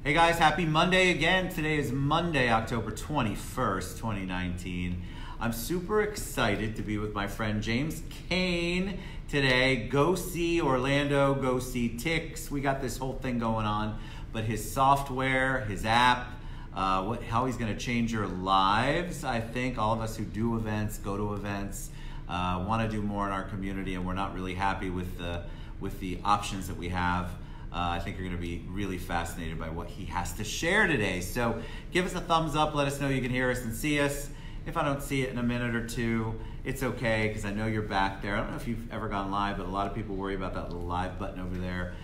Hey guys, happy Monday again. Today is Monday, October 21st, 2019. I'm super excited to be with my friend James Kane today. GoSEE Orlando, GoSee Ticks. We got this whole thing going on, but his software, his app, how he's going to change your lives. I think all of us who do events, go to events, want to do more in our community, and we're not really happy with the options that we have. I think you're going to be really fascinated by what he has to share today. So give us a thumbs up. Let us know you can hear us and see us. If I don't see it in a minute or two, it's okay, because I know you're back there. I don't know if you've ever gone live, but a lot of people worry about that little live button over there.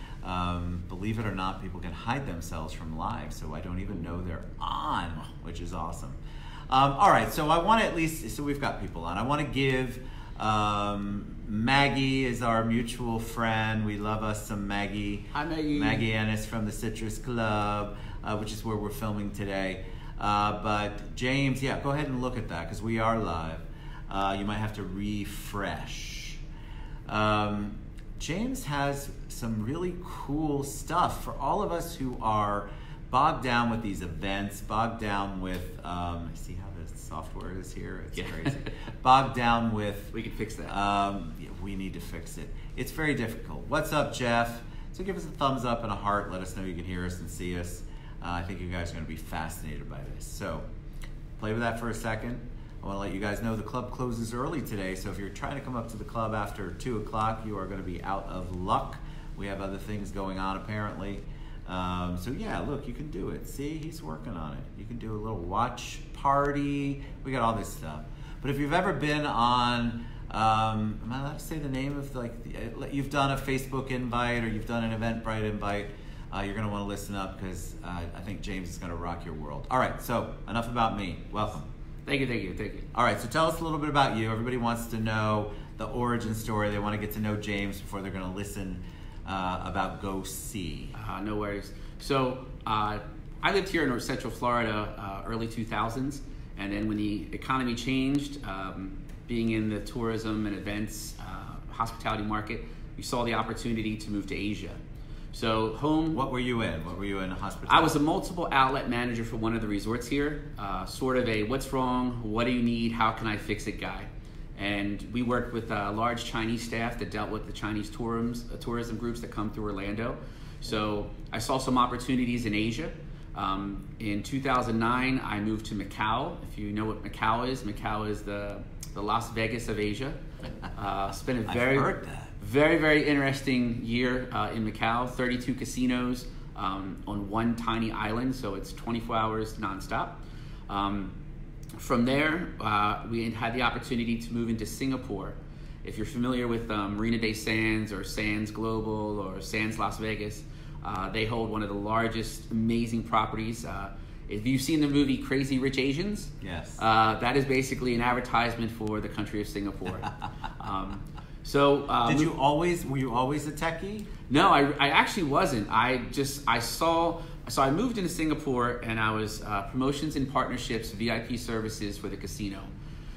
Believe it or not, people can hide themselves from live, so I don't even know they're on, which is awesome. All right, so I want to so we've got people on. I want to give Maggie is our mutual friend. We love us some Maggie. Hi, Maggie. Maggie Ennis from the Citrus Club, which is where we're filming today. But James, yeah, go ahead and look at that, because we are live. You might have to refresh. James has some really cool stuff for all of us who are bogged down with these events, bogged down with, see how the software is here? It's crazy. Bogged down with... We can fix that. Yeah, we need to fix it. It's very difficult. What's up, Jeff? So give us a thumbs up and a heart. Let us know you can hear us and see us. I think you guys are going to be fascinated by this. So play with that for a second. I want to let you guys know the club closes early today. So if you're trying to come up to the club after 2 o'clock, you are going to be out of luck. We have other things going on, apparently. So yeah, look, you can do it. See, he's working on it. You can do a little watch party. We got all this stuff. But if you've ever been on, am I allowed to say the name of, like, you've done a Facebook invite or you've done an Eventbrite invite, you're going to want to listen up, because I think James is going to rock your world. All right, so enough about me. Welcome. Thank you. All right, so tell us a little bit about you. Everybody wants to know the origin story. They want to get to know James before they're going to listen about GoSee. No worries. So I lived here in North Central Florida early 2000s, and then when the economy changed, being in the tourism and events, hospitality market, we saw the opportunity to move to Asia. So What were you in? What were you in hospitality? I was a multiple outlet manager for one of the resorts here, sort of a what's wrong, what do you need, how can I fix it guy. And we worked with a large Chinese staff that dealt with the Chinese tourism groups that come through Orlando. So I saw some opportunities in Asia. In 2009, I moved to Macau. If you know what Macau is the Las Vegas of Asia. Spent a very interesting year in Macau. 32 casinos on one tiny island, so it's 24 hours nonstop. From there, we had the opportunity to move into Singapore. If you're familiar with Marina Bay Sands or Sands Global or Sands Las Vegas, they hold one of the largest, amazing properties. If you've seen the movie Crazy Rich Asians, yes, that is basically an advertisement for the country of Singapore. Were you always a techie? No, I actually wasn't. So I moved into Singapore, and I was promotions and partnerships, VIP services for the casino.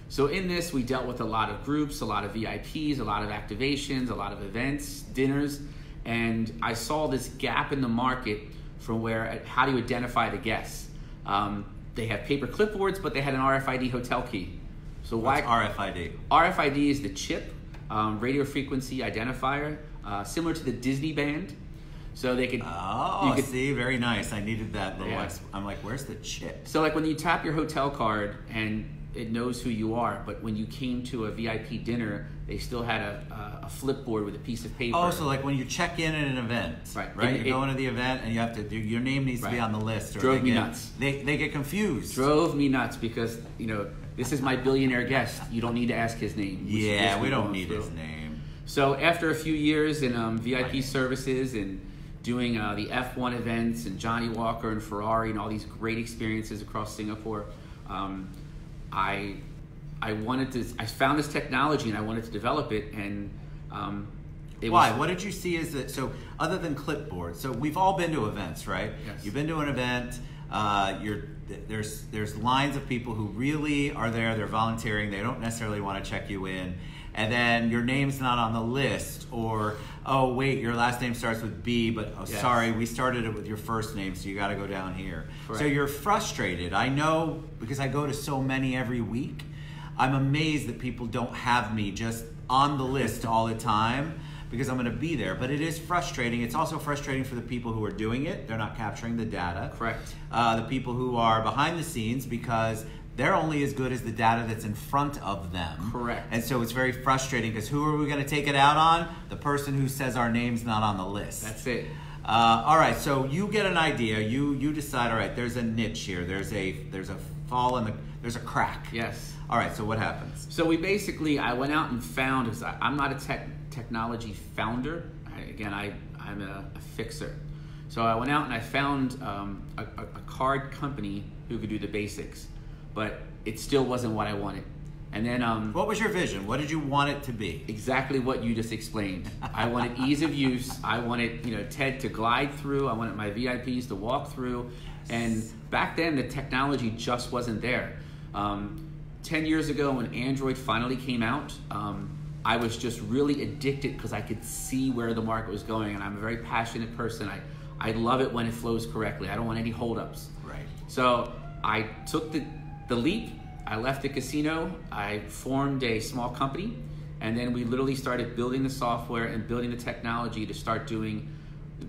So in this, we dealt with a lot of groups, a lot of VIPs, a lot of activations, a lot of events, dinners, and I saw this gap in the market from how do you identify the guests? They have paper clipboards, but they had an RFID hotel key. So what's RFID? RFID is the chip, radio frequency identifier, similar to the Disney band. So they could... see, very nice. I needed that little... Yeah. I'm like, where's the chip? So like when you tap your hotel card and it knows who you are, but when you came to a VIP dinner, they still had a flipboard with a piece of paper. Oh, so like when you check in at an event, right? You go into the event and you have to... Your name needs to be on the list. Drove me nuts. They get confused. Drove me nuts because, this is my billionaire guest. You don't need to ask his name. Yeah, we don't need his name. So after a few years in VIP services and doing the F1 events and Johnny Walker and Ferrari and all these great experiences across Singapore, I found this technology and I wanted to develop it. And why? What did you see as so other than clipboard? So we've all been to events, right? Yes. You've been to an event. There's lines of people who really are there. They're volunteering. They don't necessarily want to check you in. And then your name's not on the list, or oh wait, your last name starts with B, but Yes. sorry, we started it with your first name, so you got to go down here. Correct. So you're frustrated. I know because I go to so many every week. I'm amazed that people don't have me just on the list all the time because I'm going to be there. But it is frustrating. It's also frustrating for the people who are doing it. They're not capturing the data. Correct. The people who are behind the scenes because they're only as good as the data that's in front of them. Correct. And so it's very frustrating because who are we going to take it out on? The person who says our name's not on the list. That's it. All right, so you get an idea. You decide. All right, there's a niche here. There's a fall in the. There's a crack. Yes. All right, so what happens? So I went out and found, because I'm not a technology founder. I'm a fixer. So I went out and I found a card company who could do the basics, but it still wasn't what I wanted. And then What was your vision? What did you want it to be? exactly what you just explained. I wanted ease of use. I wanted Ted to glide through. I wanted my VIPs to walk through. And back then the technology just wasn't there. 10 years ago when Android finally came out, I was just really addicted because I could see where the market was going, and I'm a very passionate person. I love it when it flows correctly. I don't want any holdups. Right. So I took the leap. I left the casino. I formed a small company, and then we literally started building the software and building the technology to start doing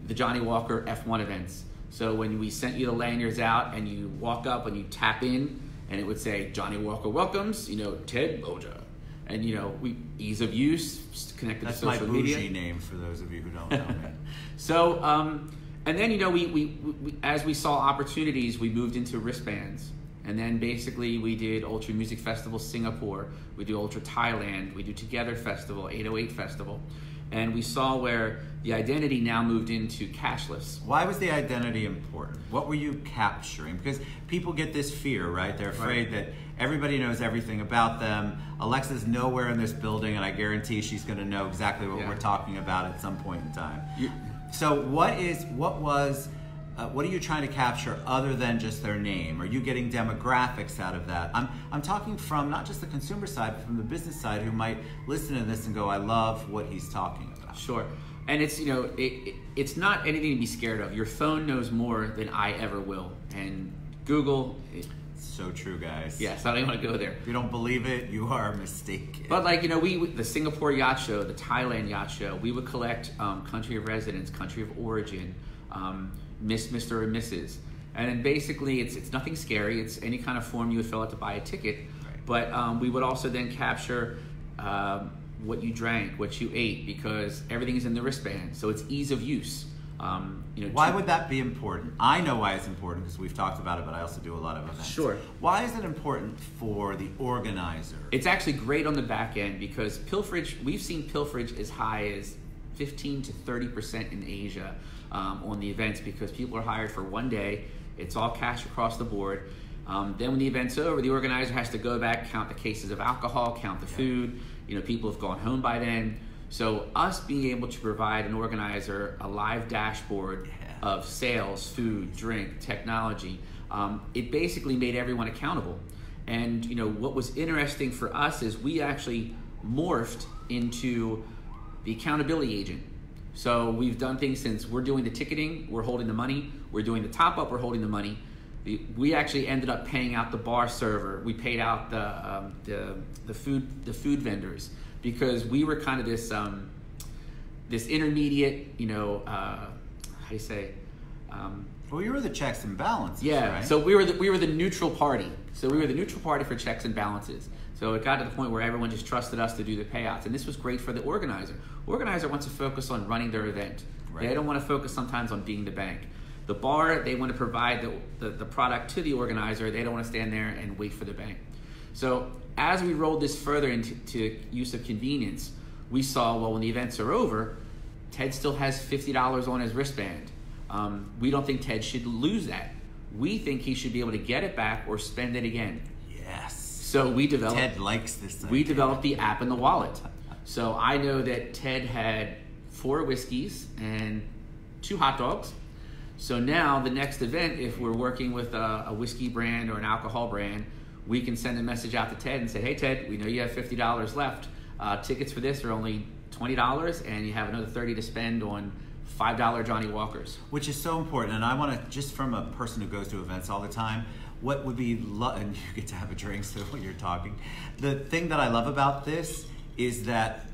the Johnny Walker F1 events. So when we sent you the lanyards out and you walk up and you tap in, and it would say Johnny Walker welcomes, Ted Boja. And we ease of use, connected That's to social my media. bougie name for those of you who don't know me. So, and then we as we saw opportunities, we moved into wristbands, and then basically we did Ultra Music Festival Singapore, we do Ultra Thailand, we do Together Festival, 808 Festival, and we saw where the identity now moved into cashless. Why was the identity important? What were you capturing? Because people get this fear, right? They're afraid that everybody knows everything about them. Alexa's nowhere in this building, and I guarantee she's going to know exactly what we're talking about at some point in time. So what are you trying to capture other than just their name? Are you getting demographics out of that? I'm talking from not just the consumer side, but from the business side, who might listen to this and go, I love what he's talking about. Sure. And it's it's not anything to be scared of. Your phone knows more than I ever will. And Google. So true, guys. Yes, I don't even want to go there. If you don't believe it, you are mistaken. But we the Singapore Yacht Show, the Thailand Yacht Show, we would collect country of residence, country of origin, Mr. and Mrs. And then basically it's nothing scary. It's any kind of form you would fill out to buy a ticket. Right. But we would also then capture what you drank, what you ate, because everything is in the wristband. So it's ease of use. Why would that be important? I know why it's important because we've talked about it, but I also do a lot of events. Sure. Why is it important for the organizer? It's actually great on the back end because we've seen pilferage as high as 15 to 30% in Asia on the events because people are hired for one day. It's all cash across the board. Then when the event's over, the organizer has to go back, count the cases of alcohol, count the food. People have gone home by then. So us being able to provide an organizer a live dashboard of sales, food, drink, technology, it basically made everyone accountable. And what was interesting for us is we actually morphed into the accountability agent. So we've done things since we're doing the ticketing, we're holding the money, we're doing the top up, we're holding the money. We actually ended up paying out the bar server. We paid out the food vendors because we were kind of this intermediate, how do you say? Well, you were the checks and balances, right? So we were the neutral party. So we were the neutral party for checks and balances. So it got to the point where everyone just trusted us to do the payouts, and this was great for the organizer. Organizer wants to focus on running their event. Right. They don't want to focus sometimes on being the bank. The bar, they want to provide the product to the organizer. They don't want to stand there and wait for the bank. So as we rolled this further into use of convenience, we saw, well, when the events are over, Ted still has $50 on his wristband. We don't think Ted should lose that. We think he should be able to get it back or spend it again. Yes. So we developed. Ted likes this thing. We developed the app and the wallet. So I know that Ted had 4 whiskeys and 2 hot dogs. So now the next event, if we're working with a whiskey brand or an alcohol brand, we can send a message out to Ted and say, hey Ted, we know you have $50 left. Tickets for this are only $20, and you have another $30 to spend on $5 Johnny Walkers. Which is so important, and I want to, just from a person who goes to events all the time, what would be, and you get to have a drink so when you're talking, the thing that I love about this is that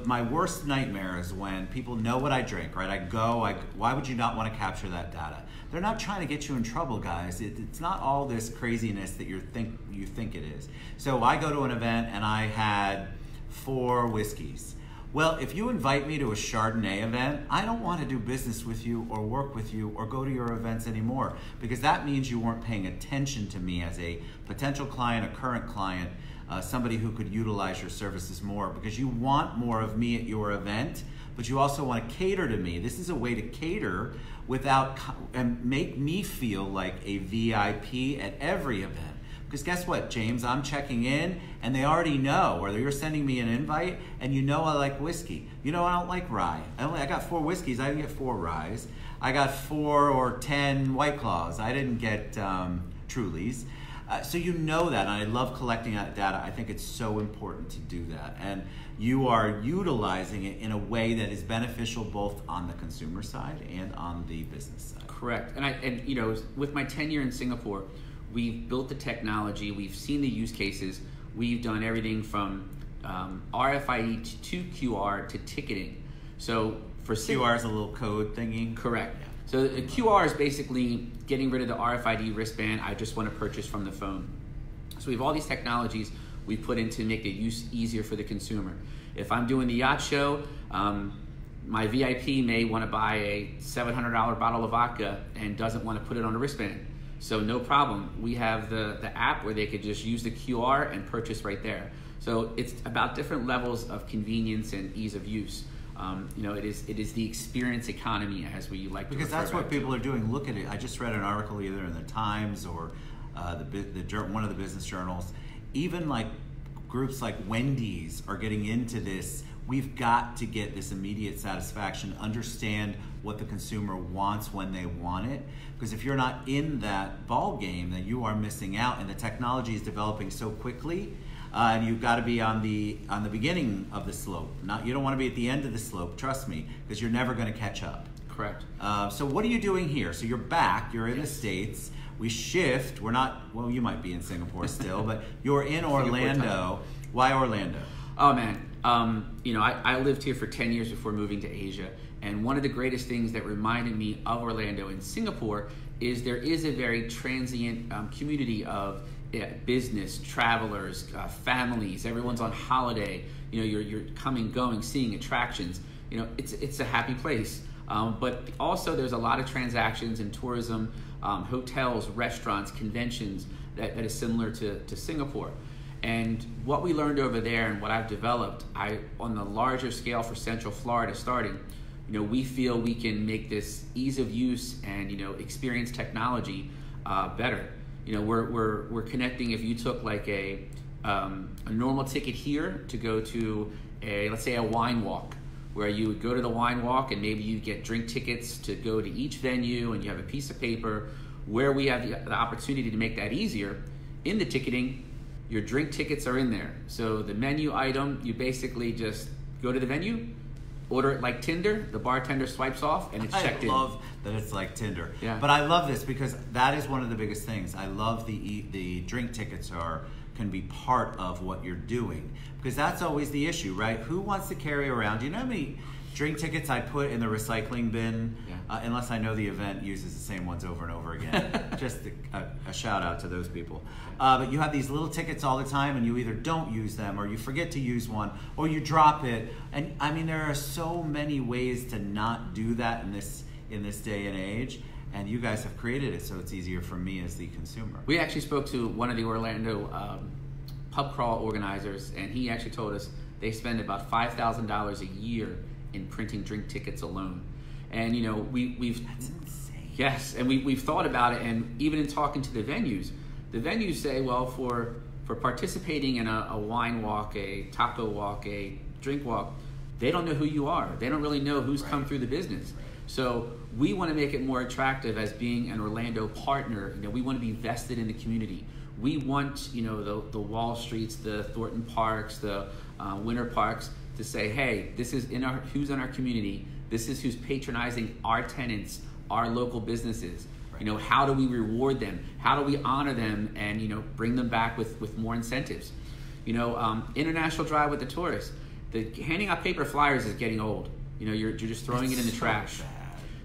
my worst nightmare is when people know what I drink, right? I go, why would you not want to capture that data? They're not trying to get you in trouble, guys. It's not all this craziness that you think it is. So I go to an event and I had 4 whiskeys. Well, if you invite me to a Chardonnay event, I don't want to do business with you or work with you or go to your events anymore, because that means you weren't paying attention to me as a potential client, a current client, somebody who could utilize your services more, because you want more of me at your event, but you also want to cater to me. This is a way to cater without, and make me feel like a VIP at every event. Because guess what, James? I'm checking in, and they already know, whether you're sending me an invite, and you know I like whiskey. You know I don't like rye. I got 4 whiskeys. I didn't get 4 ryes. I got 4 or 10 White Claws. I didn't get Trulies. So you know that, and I love collecting that data. I think it's so important to do that. And you are utilizing it in a way that is beneficial both on the consumer side and on the business side. Correct. And you know, with my tenure in Singapore, we've built the technology, we've seen the use cases, we've done everything from RFID to QR to ticketing. So for QR is a little code thingy? Correct. Yeah. So the QR is basically getting rid of the RFID wristband. I just want to purchase from the phone. So we have all these technologies we put in to make the use easier for the consumer. If I'm doing the yacht show, my VIP may want to buy a $700 bottle of vodka and doesn't want to put it on a wristband. So no problem. We have the app where they could just use the QR and purchase right there. So it's about different levels of convenience and ease of use. You know, it is the experience economy, as we like to refer to. Because that's what people are doing. Look at it. I just read an article either in the Times or one of the business journals. Even like groups like Wendy's are getting into this. We've got to get this immediate satisfaction, understand what the consumer wants when they want it. Because if you're not in that ball game, then you are missing out. And the technology is developing so quickly, and you've got to be on the beginning of the slope. You don't want to be at the end of the slope. Trust me, because you're never going to catch up. Correct. So what are you doing here? So you're back. You're in the States. We shift. We're not. Well, you might be in Singapore still, but you're in Orlando. Why Orlando? Oh man. You know, I lived here for 10 years before moving to Asia, and one of the greatest things that reminded me of Orlando and Singapore is there is a very transient community of business, travelers, families. Everyone's on holiday. You know, you're coming, going, seeing attractions. You know, it's a happy place. But also there's a lot of transactions in tourism, hotels, restaurants, conventions that is similar to Singapore. And what we learned over there and what I've developed, on the larger scale for Central Florida starting, you know, we feel we can make this ease of use and, you know, experience technology better. You know, we're connecting. If you took like a normal ticket here to go to let's say a wine walk, where you would go to the wine walk and maybe you get drink tickets to go to each venue and you have a piece of paper, where we have the opportunity to make that easier in the ticketing. Your drink tickets are in there. So the menu item, you basically just go to the venue, order it like Tinder, the bartender swipes off, and it's checked in. I love that it's like Tinder. Yeah. But I love this because that is one of the biggest things. I love the drink tickets can be part of what you're doing, because that's always the issue, right? Who wants to carry around? Do you know how many drink tickets I put in the recycling bin? Yeah. Unless I know the event uses the same ones over and over again. Just a shout out to those people. But you have these little tickets all the time, and you either don't use them, or you forget to use one, or you drop it. And I mean, there are so many ways to not do that in this day and age. And you guys have created it so it's easier for me as the consumer. We actually spoke to one of the Orlando pub crawl organizers, and he actually told us they spend about $5,000 a year in printing drink tickets alone. And you know, we've that's insane. Yes, and we've thought about it, and even in talking to the venues say, well, for participating in a wine walk, a taco walk, a drink walk, they don't know who you are. They don't really know who's come through the business. So we want to make it more attractive as being an Orlando partner. You know, we want to be vested in the community. We want, you know, the Wall Streets, the Thornton Parks, the Winter Parks to say, hey, this is who's in our community. This is who's patronizing our tenants, our local businesses. Right. You know, how do we reward them? How do we honor them and, you know, bring them back with more incentives? You know, International Drive with the tourists. Handing out paper flyers is getting old. You know, you're just throwing it in the trash. Bad.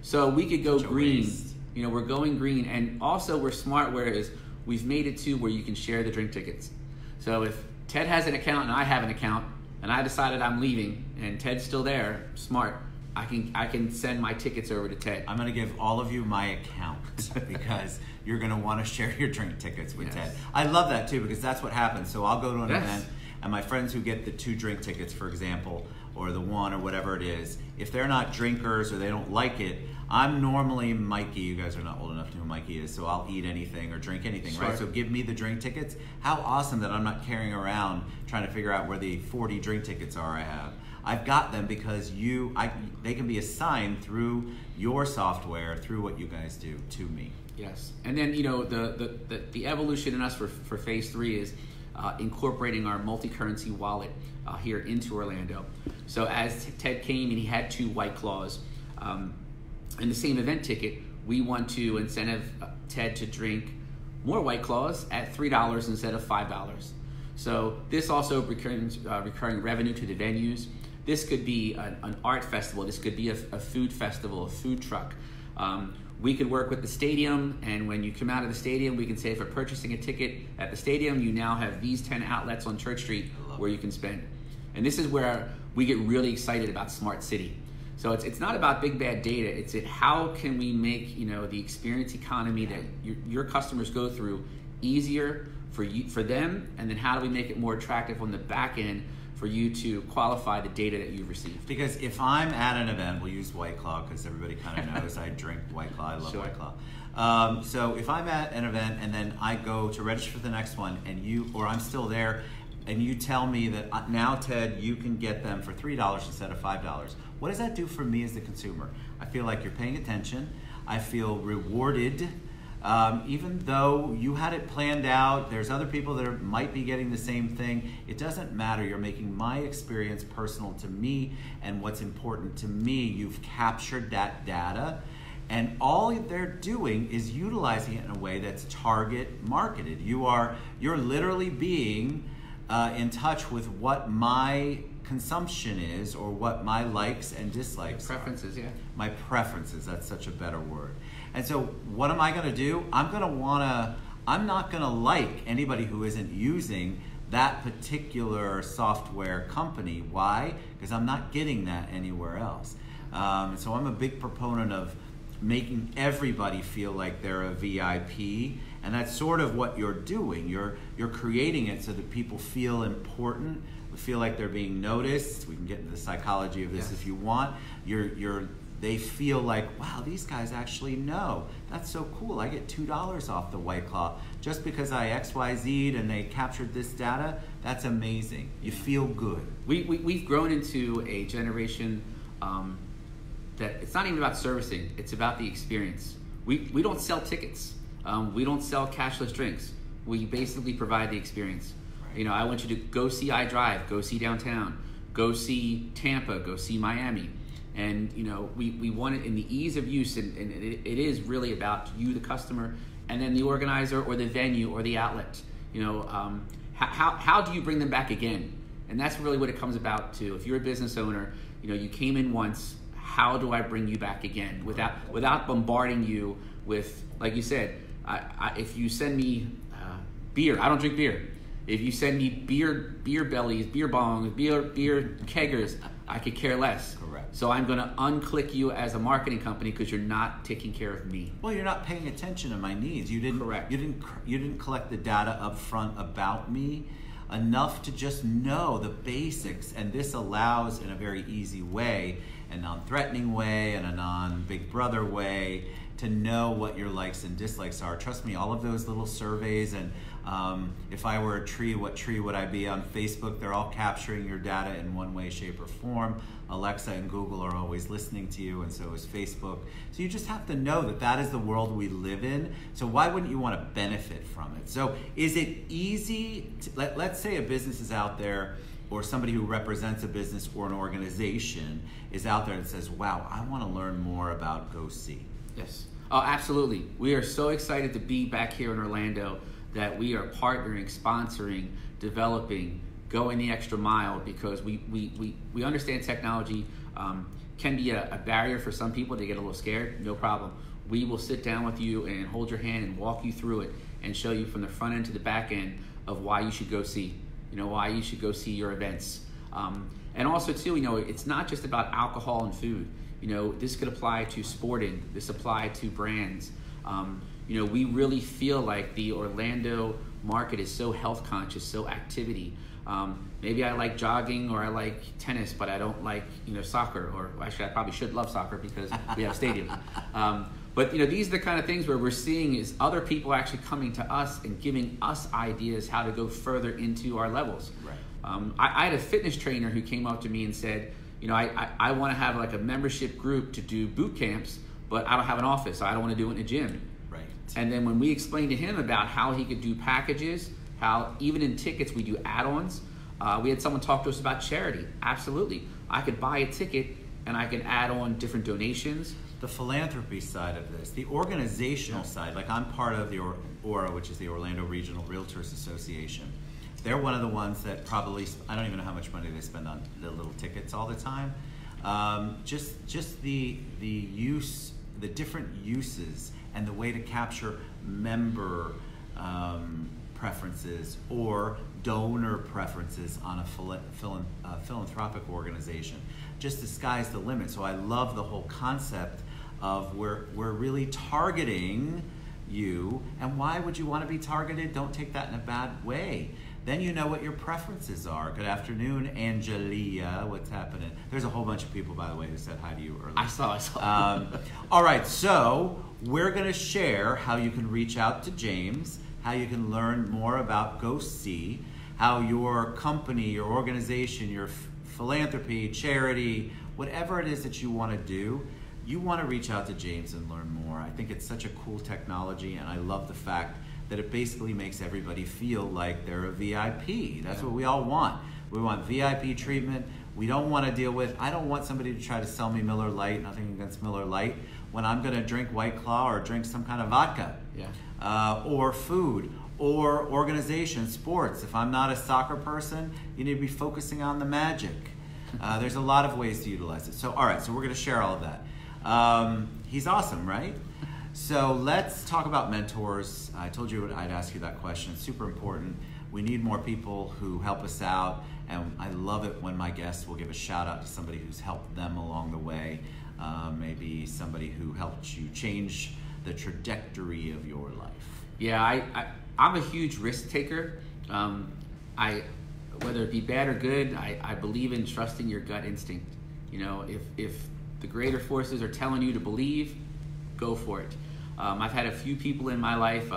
So we could go green. Waste. You know, we're going green, and also we're smart. Whereas we've made it to where you can share the drink tickets. So if Ted has an account and I have an account, and I decided I'm leaving, and Ted's still there, smart. I can send my tickets over to Ted. I'm going to give all of you my account because you're going to want to share your drink tickets with Yes. Ted. I love that too because that's what happens. So I'll go to an Yes. event, and my friends who get the 2 drink tickets, for example, or the 1 or whatever it is, if they're not drinkers or they don't like it, I'm normally Mikey. You guys are not old enough to know who Mikey is, so I'll eat anything or drink anything, Sure. right? So give me the drink tickets. How awesome that I'm not carrying around trying to figure out where the 40 drink tickets are I have. I've got them because they can be assigned through your software, through what you guys do to me. Yes, and then, you know, the evolution in us for phase 3 is incorporating our multi-currency wallet here into Orlando. So as Ted came and he had 2 White Claws, in the same event ticket, we want to incentive Ted to drink more White Claws at $3 instead of $5. So this also recurring revenue to the venues. This could be an art festival. This could be a food festival, a food truck. We could work with the stadium, and when you come out of the stadium, we can say for purchasing a ticket at the stadium, you now have these 10 outlets on Church Street where you can spend. And this is where we get really excited about Smart City. So it's not about big bad data. It's how can we make, you know, the experience economy that your customers go through easier for them, and then how do we make it more attractive on the back end for you to qualify the data that you've received. Because if I'm at an event, we'll use White Claw because everybody kind of knows I drink White Claw. I love Sure. White Claw. So if I'm at an event and then I go to register for the next one, and I'm still there, and you tell me that now, Ted, you can get them for $3 instead of $5. What does that do for me as the consumer? I feel like you're paying attention. I feel rewarded. Even though you had it planned out, there's other people that might be getting the same thing. It doesn't matter. You're making my experience personal to me and what's important to me. You've captured that data, and all they're doing is utilizing it in a way that's target marketed. You're literally being in touch with what my consumption is, or what my likes and dislikes Preferences, are. yeah. My preferences, that's such a better word. And so what am I going to do? I'm not going to like anybody who isn't using that particular software company. Why? Because I'm not getting that anywhere else. So I'm a big proponent of making everybody feel like they're a VIP, and that's sort of what you're doing. You're creating it so that people feel important, feel like they're being noticed. We can get into the psychology of this if you want. They feel like, wow, these guys actually know. That's so cool. I get $2 off the White Claw just because I XYZ'd and they captured this data. That's amazing. You feel good. We've grown into a generation that it's not even about servicing. It's about the experience. We don't sell tickets. We don't sell cashless drinks. We basically provide the experience. Right. You know, I want you to go see iDrive, go see downtown, go see Tampa, go see Miami. And, you know, we want it in the ease of use, and it is really about you, the customer, and then the organizer or the venue or the outlet. You know, how do you bring them back again? And that's really what it comes about to. If you're a business owner, you know, you came in once, how do I bring you back again without bombarding you with, like you said, if you send me beer, I don't drink beer. If you send me beer bellies, beer bongs, beer keggers, I could care less. Correct. So I'm going to unclick you as a marketing company because you're not taking care of me. Well, you're not paying attention to my needs. You didn't. Correct. You didn't collect the data up front about me enough to just know the basics, and this allows, in a very easy way, a non-threatening way, and a non-Big Brother way, to know what your likes and dislikes are. Trust me, all of those little surveys, and if I were a tree, what tree would I be on Facebook? They're all capturing your data in one way, shape, or form. Alexa and Google are always listening to you, and so is Facebook. So you just have to know that that is the world we live in. So why wouldn't you want to benefit from it? So is it easy? Let's say a business is out there or somebody who represents a business or an organization is out there and says, wow, I want to learn more about GoSEE? Yes. Oh, absolutely. We are so excited to be back here in Orlando that we are partnering, sponsoring, developing, going the extra mile, because we understand technology can be a barrier for some people. They get a little scared. No problem. We will sit down with you and hold your hand and walk you through it and show you from the front end to the back end of why you should go see, why you should go see your events. And also too, it's not just about alcohol and food. This could apply to sporting. This apply to brands. We really feel like the Orlando market is so health conscious, so activity. Maybe I like jogging or I like tennis, but I don't like soccer. Or actually, I probably should love soccer because we have a stadium. But these are the kind of things where we're seeing is other people actually coming to us and giving us ideas how to go further into our levels. Right. I had a fitness trainer who came up to me and said, I want to have like a membership group to do boot camps, but I don't have an office. So I don't want to do it in a gym. Right. And then when we explained to him about how he could do packages, how even in tickets we do add-ons, we had someone talk to us about charity. Absolutely. I could buy a ticket and I can add on different donations. The philanthropy side of this, the organizational side, like I'm part of the ORA, which is the Orlando Regional Realtors Association. They're one of the ones that probably, I don't even know how much money they spend on the little tickets all the time. Just the use, the different uses and the way to capture member preferences or donor preferences on a philanthropic organization. Just the sky's the limit. So I love the whole concept of we're really targeting you. And why would you want to be targeted? Don't take that in a bad way. Then you know what your preferences are. Good afternoon, Angelia. What's happening? There's a whole bunch of people, by the way, who said hi to you earlier. I saw. All right, so we're going to share how you can reach out to James, how you can learn more about GoSEE, how your company, your organization, your philanthropy, charity, whatever it is that you want to do, you want to reach out to James and learn more. I think it's such a cool technology, and I love the fact that it basically makes everybody feel like they're a VIP. That's what we all want. We want VIP treatment. We don't want to deal with, I don't want somebody to try to sell me Miller Lite, nothing against Miller Lite, when I'm going to drink White Claw or drink some kind of vodka. Yeah. Or food, or organization, sports. If I'm not a soccer person, you need to be focusing on the magic. There's a lot of ways to utilize it. So, all right, so we're going to share all of that. He's awesome, right? So let's talk about mentors. I told you I'd ask you that question. It's super important. We need more people who help us out, and I love it when my guests will give a shout out to somebody who's helped them along the way. Maybe somebody who helped you change the trajectory of your life. Yeah, I'm a huge risk taker. Whether it be bad or good, I believe in trusting your gut instinct. If the greater forces are telling you to believe, go for it. I've had a few people in my life.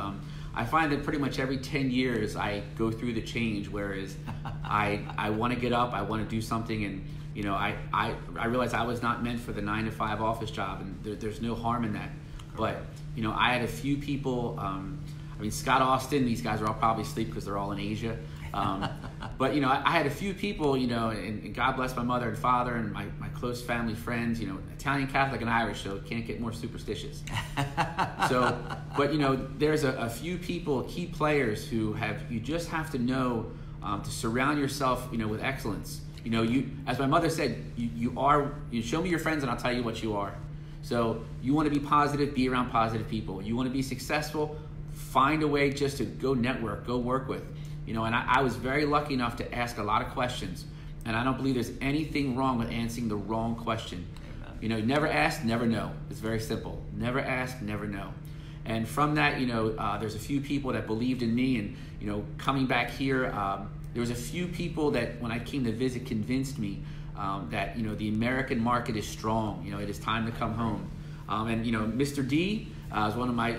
I find that pretty much every 10 years I go through the change, whereas I want to get up, I want to do something, and I realized I was not meant for the 9-to-5 office job, and there's no harm in that. But I had a few people. Scott Austin, these guys are all probably asleep because they're all in Asia. But I had a few people, and God bless my mother and father and my close family friends, Italian, Catholic, and Irish, so can't get more superstitious. But there's a few people, key players who you just have to know to surround yourself, with excellence. As my mother said, you show me your friends and I'll tell you what you are. So you want to be positive, be around positive people. You want to be successful, find a way just to go network, go work with. And I was very lucky enough to ask a lot of questions, and I don't believe there's anything wrong with answering the wrong question. Amen. Never ask, never know. It's very simple. Never ask, never know. And from that, there's a few people that believed in me, and coming back here, there was a few people that when I came to visit convinced me that the American market is strong. It is time to come home. And Mr. D is one of my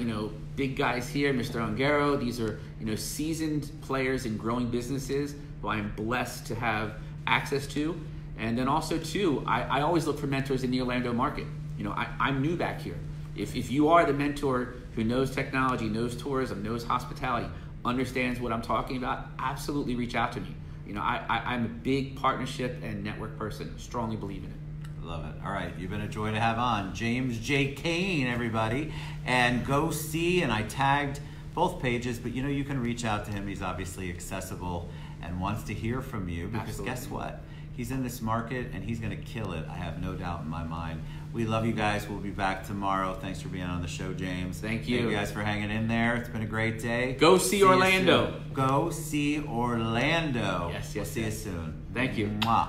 big guys here, Mr. Ongaro. These are seasoned players in growing businesses who I am blessed to have access to. And then also too, I always look for mentors in the Orlando market. I'm new back here. If you are the mentor who knows technology, knows tourism, knows hospitality, understands what I'm talking about, absolutely reach out to me. You know, I'm a big partnership and network person. Strongly believe in it. Love it. All right, you've been a joy to have on. James J Kane, everybody. And GoSEE, and I tagged both pages, but you know, you can reach out to him. He's obviously accessible and wants to hear from you, because Absolutely. Guess what? He's in this market and he's going to kill it. I have no doubt in my mind. We love you guys. We'll be back tomorrow. Thanks for being on the show, James. Thank you. Thank you guys for hanging in there. It's been a great day. GoSEE See you Orlando. soon. GoSEE Orlando. Yes, We'll yes, see yes. you soon. Thank you. Mwah.